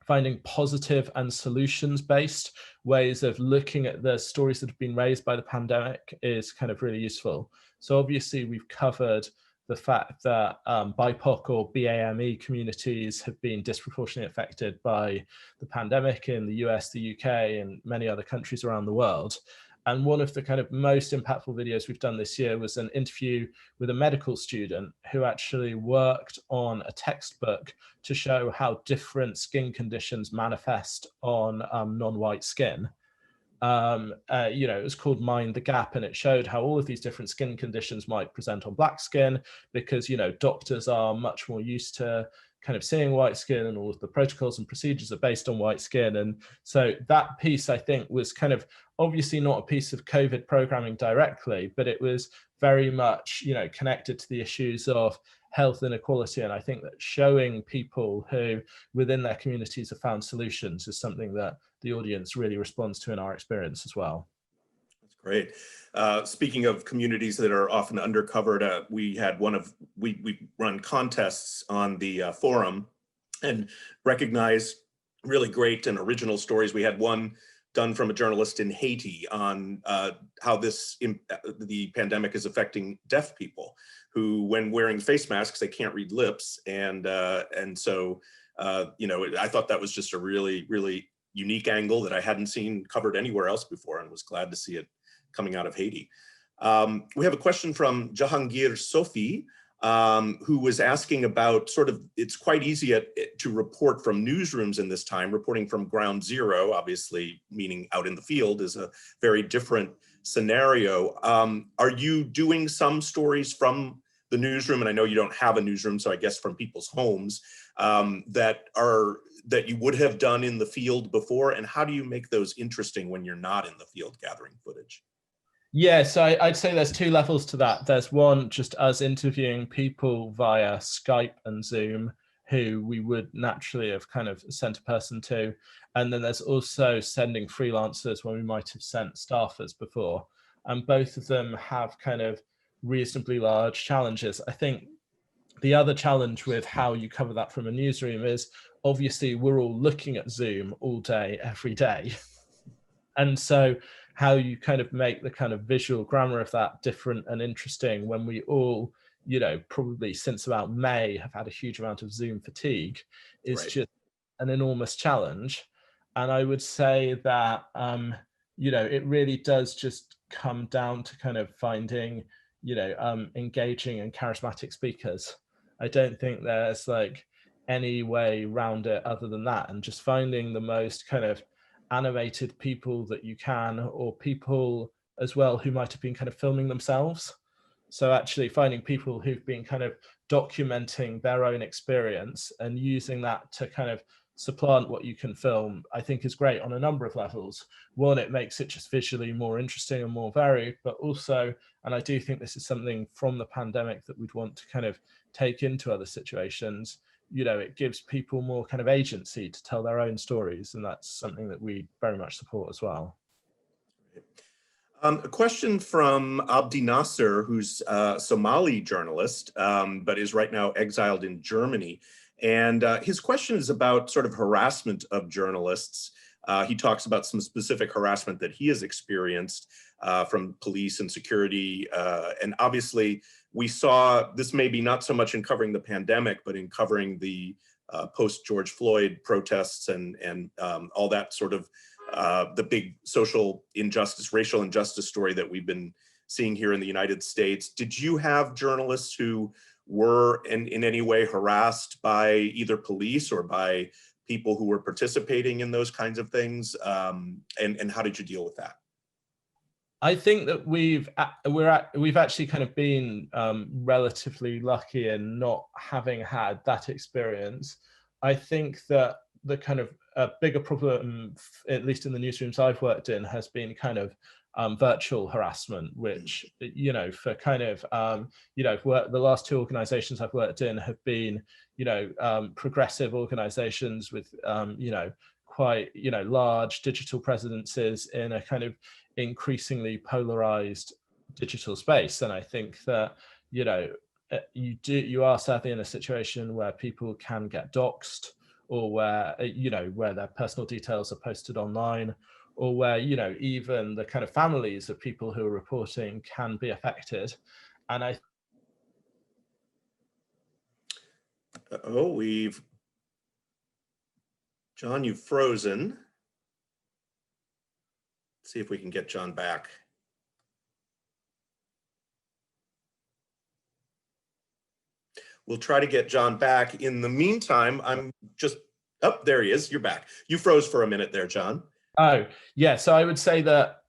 finding positive and solutions-based ways of looking at the stories that have been raised by the pandemic is kind of really useful. So obviously we've covered the fact that BIPOC or BAME communities have been disproportionately affected by the pandemic in the US, the UK, and many other countries around the world. And one of the kind of most impactful videos we've done this year was an interview with a medical student who actually worked on a textbook to show how different skin conditions manifest on non-white skin. You know, it was called Mind the Gap, and it showed how all of these different skin conditions might present on black skin, because, you know, doctors are much more used to kind of seeing white skin, and all of the protocols and procedures are based on white skin. And so that piece, I think, was kind of obviously not a piece of COVID programming directly, but it was very much, you know, connected to the issues of health inequality. And I think that showing people who within their communities have found solutions is something that the audience really responds to in our experience as well. That's great. Speaking of communities that are often undercovered, we run contests on the forum and recognize really great and original stories. We had one done from a journalist in Haiti on how the pandemic is affecting deaf people who, when wearing face masks, they can't read lips. And so, you know, I thought that was just a really, really unique angle that I hadn't seen covered anywhere else before, and was glad to see it coming out of Haiti. We have a question from Jahangir Sofi, who was asking about it's quite easy to report from newsrooms in this time. Reporting from ground zero, obviously meaning out in the field, is a very different scenario. Are you doing some stories from the newsroom? And I know you don't have a newsroom, so I guess from people's homes, that you would have done in the field before? And how do you make those interesting when you're not in the field gathering footage? Yeah, so I'd say there's two levels to that. There's one, just us interviewing people via Skype and Zoom who we would naturally have kind of sent a person to. And then there's also sending freelancers when we might have sent staffers before. And both of them have kind of reasonably large challenges. I think The other challenge with how you cover that from a newsroom is obviously we're all looking at Zoom all day, every day. And so how you kind of make the kind of visual grammar of that different and interesting when we all, probably since about May have had a huge amount of Zoom fatigue is Right. just an enormous challenge. And I would say that, it really does just come down to kind of finding, engaging and charismatic speakers. I don't think there's like any way around it other than that, and just finding the most kind of animated people that you can, or people as well who might have been kind of filming themselves. So actually finding people who've been kind of documenting their own experience and using that to kind of supplant what you can film, I think is great on a number of levels. One, it makes it just visually more interesting and more varied, but also, and I do think this is something from the pandemic that we'd want to kind of take into other situations, it gives people more kind of agency to tell their own stories. And that's something that we very much support as well. A question from Abdi Nasser, who's a Somali journalist, but is right now exiled in Germany. And his question is about sort of harassment of journalists. He talks about some specific harassment that he has experienced from police and security. And obviously, we saw this maybe not so much in covering the pandemic, but in covering the post-George Floyd protests and all that sort of the big social injustice, racial injustice story that we've been seeing here in the United States. Did you have journalists who were in any way harassed by either police or by people who were participating in those kinds of things? And how did you deal with that? I think that we've actually kind of been relatively lucky in not having had that experience. I think that the kind of bigger problem, at least in the newsrooms I've worked in, has been kind of virtual harassment, which, for kind of, the last two organizations I've worked in have been, progressive organizations with, quite, large digital presences in a kind of increasingly polarized digital space. And I think that, you are sadly in a situation where people can get doxxed, or where, where their personal details are posted online, or where, even the kind of families of people who are reporting can be affected. And John, you've frozen. Let's see if we can get John back. We'll try to get John back. In the meantime, there he is, you're back. You froze for a minute there, John. Oh, yeah, so I would say that,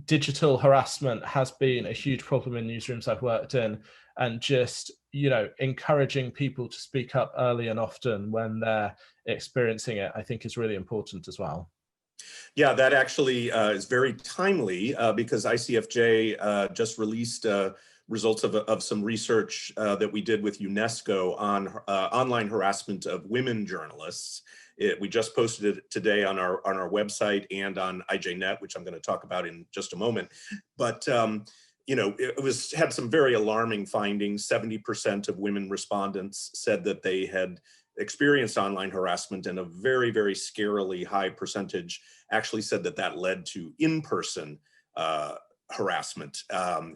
digital harassment has been a huge problem in newsrooms I've worked in, and just, encouraging people to speak up early and often when they're experiencing it, I think is really important as well. Yeah, that actually is very timely because ICFJ just released results of some research that we did with UNESCO on online harassment of women journalists. We just posted it today on our website and on IJNet, which I'm going to talk about in just a moment. But it had some very alarming findings. 70% of women respondents said that they had experienced online harassment, and a very, very scarily high percentage actually said that led to in-person harassment,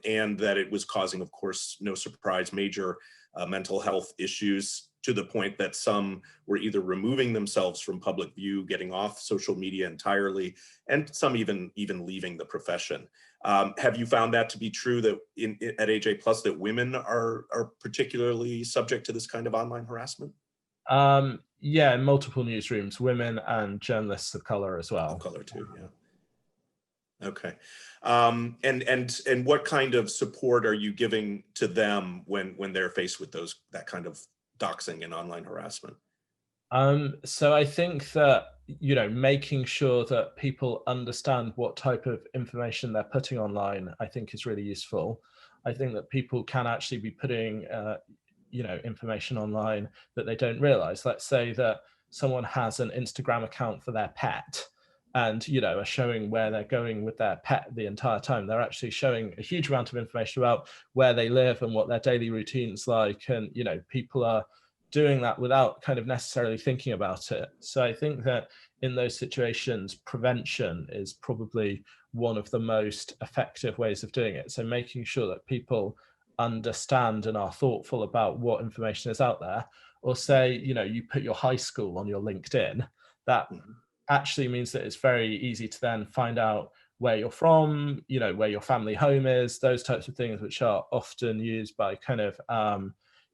and that it was causing, of course, no surprise, major mental health issues, to the point that some were either removing themselves from public view, getting off social media entirely, and some even leaving the profession. Have you found that to be true, that at AJ Plus that women are particularly subject to this kind of online harassment? Yeah, in multiple newsrooms, women and journalists of color as well. Of color too, yeah. Okay. And what kind of support are you giving to them when they're faced with that kind of doxing and online harassment? So I think that, making sure that people understand what type of information they're putting online, I think is really useful. I think that people can actually be putting, information online that they don't realize. Let's say that someone has an Instagram account for their pet, and, you know, are showing where they're going with their pet the entire time. They're actually showing a huge amount of information about where they live and what their daily routine's like. And, you know, people are doing that without kind of necessarily thinking about it. So I think that in those situations, prevention is probably one of the most effective ways of doing it. So making sure that people understand and are thoughtful about what information is out there. Or say, you know, you put your high school on your LinkedIn, that Mhm. actually means that it's very easy to then find out where you're from, you know, where your family home is, those types of things, which are often used by kind of,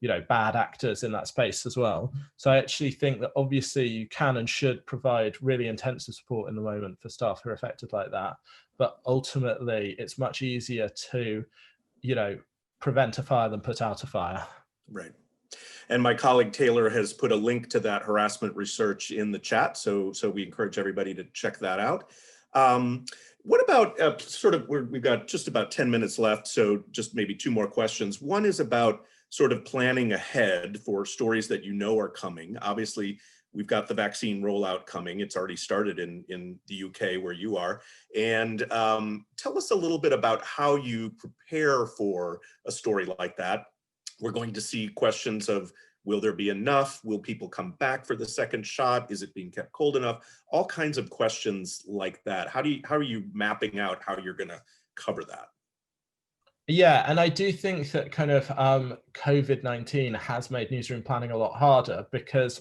you know, bad actors in that space as well. So I actually think that obviously you can and should provide really intensive support in the moment for staff who are affected like that. But ultimately, it's much easier to, you know, prevent a fire than put out a fire. Right. And my colleague Taylor has put a link to that harassment research in the chat, so we encourage everybody to check that out. What about we've got just about 10 minutes left, so just maybe two more questions. One is about sort of planning ahead for stories that you know are coming. Obviously, we've got the vaccine rollout coming. It's already started in the UK where you are. And tell us a little bit about how you prepare for a story like that. We're going to see questions of, will there be enough? Will people come back for the second shot? Is it being kept cold enough? All kinds of questions like that. How are you mapping out how you're going to cover that? Yeah, and I do think that kind of COVID-19 has made newsroom planning a lot harder, because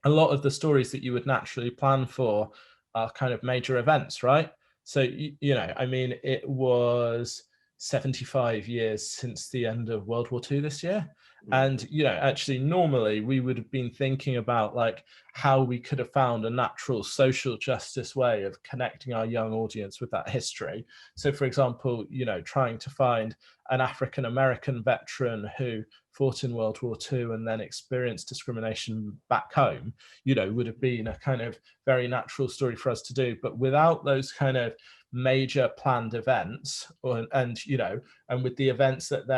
a lot of the stories that you would naturally plan for are kind of major events, right? So, you know, I mean, it was 75 years since the end of World War II this year. And, you know, actually, normally we would have been thinking about like how we could have found a natural social justice way of connecting our young audience with that history. So, for example, you know, trying to find an African American veteran who fought in World War II and then experienced discrimination back home, you know, would have been a kind of very natural story for us to do. But without those kind of major planned events, and you know, and with the events that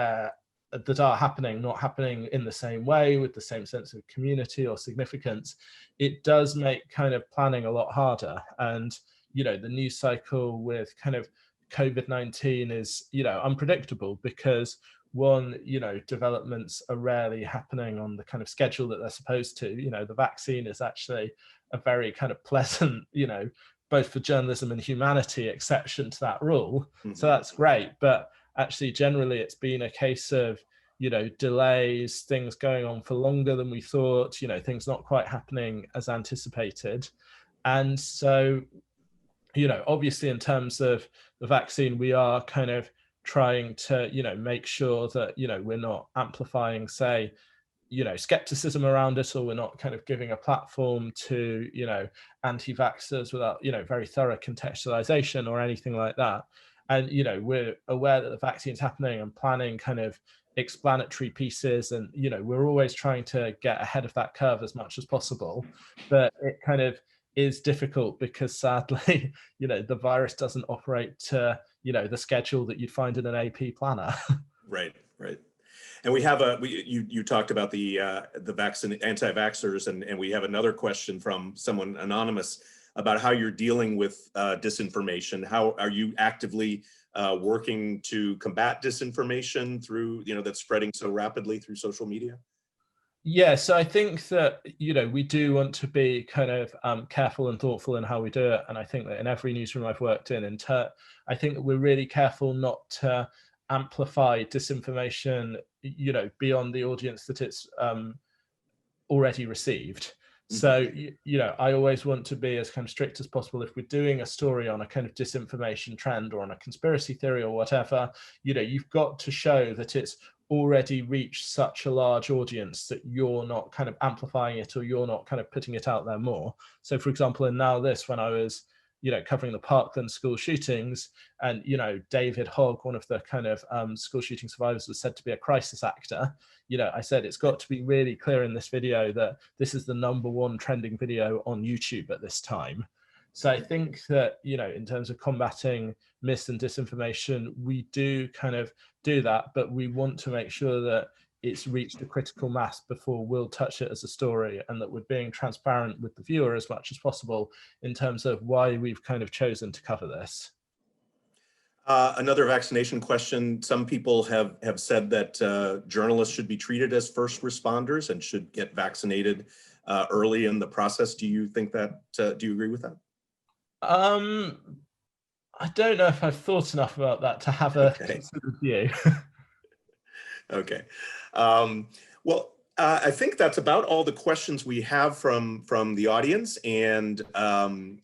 are happening not happening in the same way with the same sense of community or significance, it does make kind of planning a lot harder. And you know, the news cycle with kind of COVID-19 is, you know, unpredictable, because one, you know, developments are rarely happening on the kind of schedule that they're supposed to. You know, the vaccine is actually a very kind of pleasant, you know, both for journalism and humanity, exception to that rule. So Mhm. that's great. But actually, generally, it's been a case of, you know, delays, things going on for longer than we thought, you know, things not quite happening as anticipated. And so, you know, obviously in terms of the vaccine, we are kind of trying to, you know, make sure that, you know, we're not amplifying, say, you know, skepticism around it, or we're not kind of giving a platform to, you know, anti-vaxxers without, you know, very thorough contextualization or anything like that. And, you know, we're aware that the vaccine's happening and planning kind of explanatory pieces. And, you know, we're always trying to get ahead of that curve as much as possible. But it kind of is difficult because sadly, you know, the virus doesn't operate to, you know, the schedule that you'd find in an AP planner. Right, right. And we have you talked about the vaccine anti-vaxxers, and we have another question from someone anonymous about how you're dealing with disinformation. How are you actively working to combat disinformation through, you know, that's spreading so rapidly through social media? Yeah, so I think that, you know, we do want to be kind of careful and thoughtful in how we do it. And I think that in every newsroom I've worked in I think that we're really careful not to amplify disinformation, you know, beyond the audience that it's already received. So, Mhm. you know, I always want to be as kind of strict as possible. If we're doing a story on a kind of disinformation trend or on a conspiracy theory or whatever, you know, you've got to show that it's already reached such a large audience that you're not kind of amplifying it, or you're not kind of putting it out there more. So, for example, in Now This, when I was, you know, covering the Parkland school shootings, and, you know, David Hogg, one of the kind of school shooting survivors, was said to be a crisis actor. You know, I said it's got to be really clear in this video that this is the #1 trending video on YouTube at this time. So I think that, you know, in terms of combating mis and disinformation, we do kind of do that, but we want to make sure that it's reached a critical mass before we'll touch it as a story, and that we're being transparent with the viewer as much as possible in terms of why we've kind of chosen to cover this. Another vaccination question. Some people have said that journalists should be treated as first responders and should get vaccinated early in the process. Do you think that, do you agree with that? I don't know if I've thought enough about that to have a considered view. Okay. Well, I think that's about all the questions we have from the audience, and I've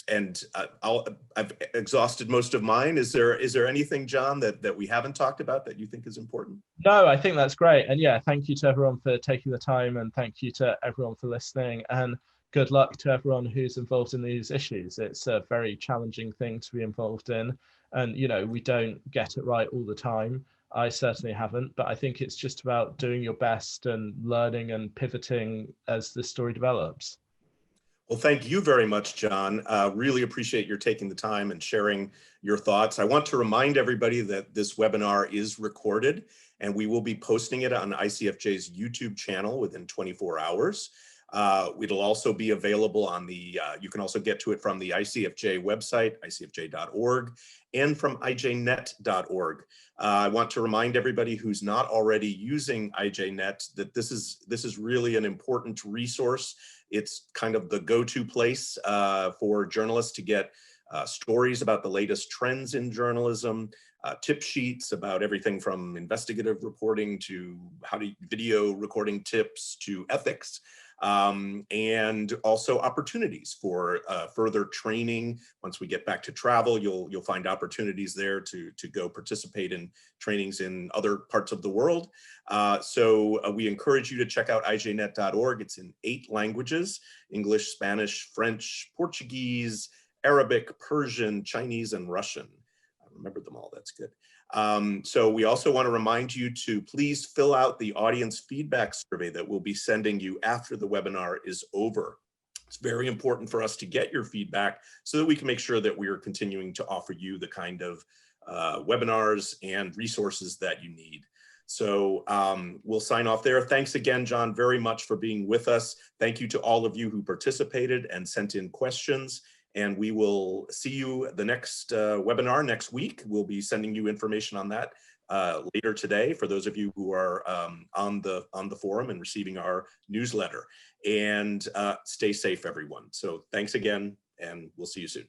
exhausted most of mine. Is there anything, John, that we haven't talked about that you think is important? No, I think that's great. And yeah, thank you to everyone for taking the time, and thank you to everyone for listening, and good luck to everyone who's involved in these issues. It's a very challenging thing to be involved in, and we don't get it right all the time. I certainly haven't, but I think it's just about doing your best and learning and pivoting as the story develops. Well, thank you very much, John. Really appreciate your taking the time and sharing your thoughts. I want to remind everybody that this webinar is recorded, and we will be posting it on ICFJ's YouTube channel within 24 hours. It'll also be available on the, you can also get to it from the ICFJ website, icfj.org, and from ijnet.org. I want to remind everybody who's not already using IJNet that this is really an important resource. It's kind of the go-to place for journalists to get stories about the latest trends in journalism, tip sheets about everything from investigative reporting to video recording tips to ethics. And also opportunities for further training. Once we get back to travel, you'll find opportunities there to go participate in trainings in other parts of the world. So we encourage you to check out ijnet.org. It's in 8 languages: English, Spanish, French, Portuguese, Arabic, Persian, Chinese, and Russian. I remembered them all, that's good. So we also want to remind you to please fill out the audience feedback survey that we'll be sending you after the webinar is over. It's very important for us to get your feedback so that we can make sure that we are continuing to offer you the kind of webinars and resources that you need. So we'll sign off there. Thanks again, John, very much for being with us. Thank you to all of you who participated and sent in questions. And we will see you the next webinar next week. We'll be sending you information on that later today for those of you who are on the forum and receiving our newsletter. And stay safe, everyone. So thanks again, and we'll see you soon.